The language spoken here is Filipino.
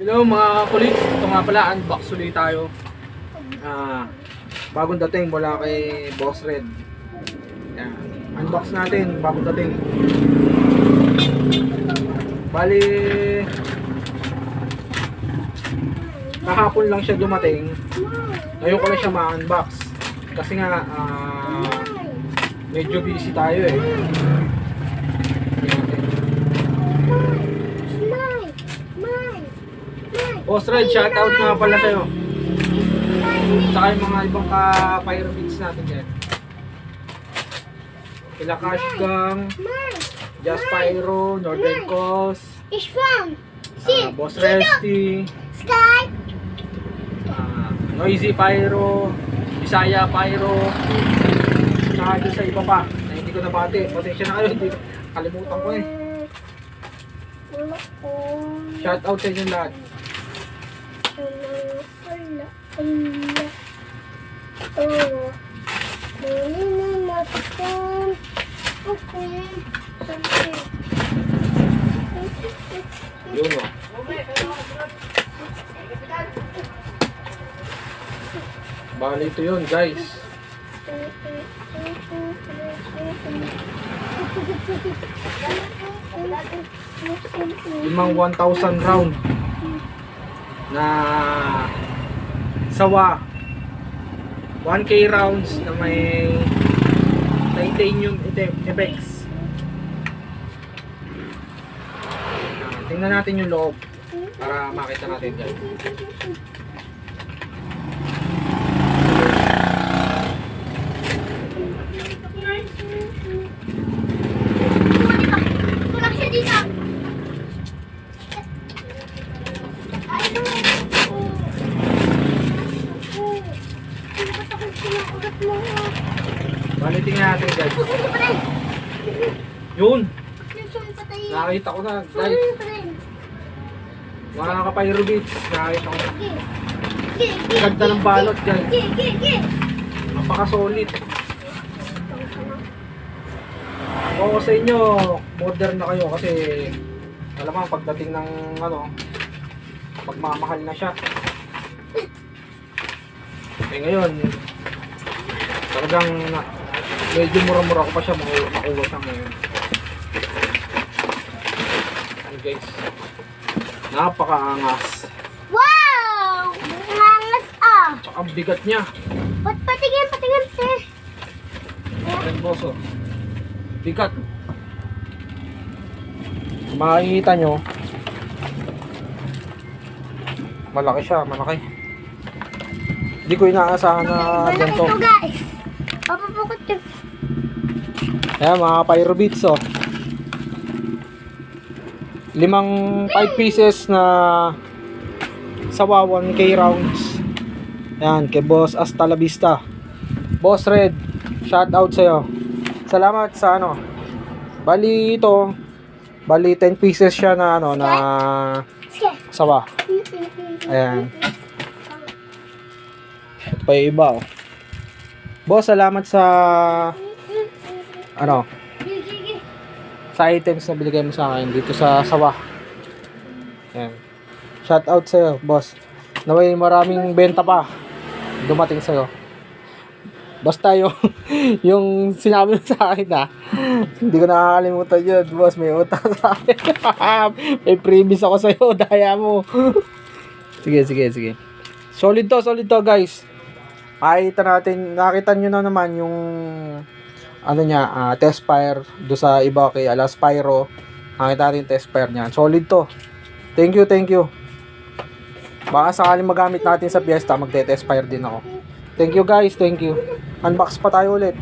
Hello mga kulit, ito nga pala, unbox ulit tayo. Bagong dating mula kay Boss Red. Yan. Unbox natin, bagong dating. Bali, kahapon lang siya dumating. Ngayon ko lang siya ma-unbox. Kasi nga, medyo busy tayo eh. Boss Red, shoutout nga pala sa'yo. Saka yung mga ibang ka-pyro beats natin dyan. Kila Cash Gang, Just Pyro, Northern Coast, Boss Resty, Sky, Noisy Pyro, Bisaya Pyro, saka doon sa iba pa na hindi ko nabati. Pasensya na kayo, hindi kalimutan ko eh. Shoutout sa inyo lahat. Yun o. Bali ito yun guys. Limang 1,000 round na sawa, 1K rounds na may titanium effects. Tingnan natin yung loob para makita natin guys. kulang siya dito. Bali tingnan natin guys. Yun, nakita ko na guys. Mga ka-pyro beats, nakita ko na. Ganda ng balot guys. Napaka-solid. Ako sa inyo, modern na kayo kasi alam mo pagdating ng ano, pagmamahal na siya. Eh ngayon, talagang medyo mura-mura ko pa siya makuha siya ngayon. Ayan guys, napakaangas. Wow! Nangas ah! Tsaka ang bigat niya. Ba't patingin, sir? Ayan boso, bigat. Kung makikita nyo, malaki siya, malaki. Hindi ko inaasahan na ganito. Ito guys. Papapukot yun. Ayan mga pyro beats oh. 5 pieces na sawa 1K rounds. Ayan kay Boss Hasta La Vista. Boss Red, shout out sa'yo. Salamat sa ano. Bali 10 pieces siya na ano na sawa. Ayan. Ito pa yung iba oh. Boss, salamat sa ano, sa items na binigay mo sa akin dito sa sawa. Ayan. Shout out sa'yo, boss. Naway maraming benta pa dumating sa'yo. Basta yung sinabi mo sa akin hindi ko nakakalimutan yun, boss. May utang sa akin. May previous ako sa'yo, daya mo. Sige. Solid to guys. Nakita nyo na naman yung ano niya, test fire do sa iba kay Alas Pyro. Nakita natin test fire niya. Solid to. Thank you. Baka sakaling magamit natin sa piyesta, magte-test fire din ako. Thank you guys, thank you. Unbox pa tayo ulit.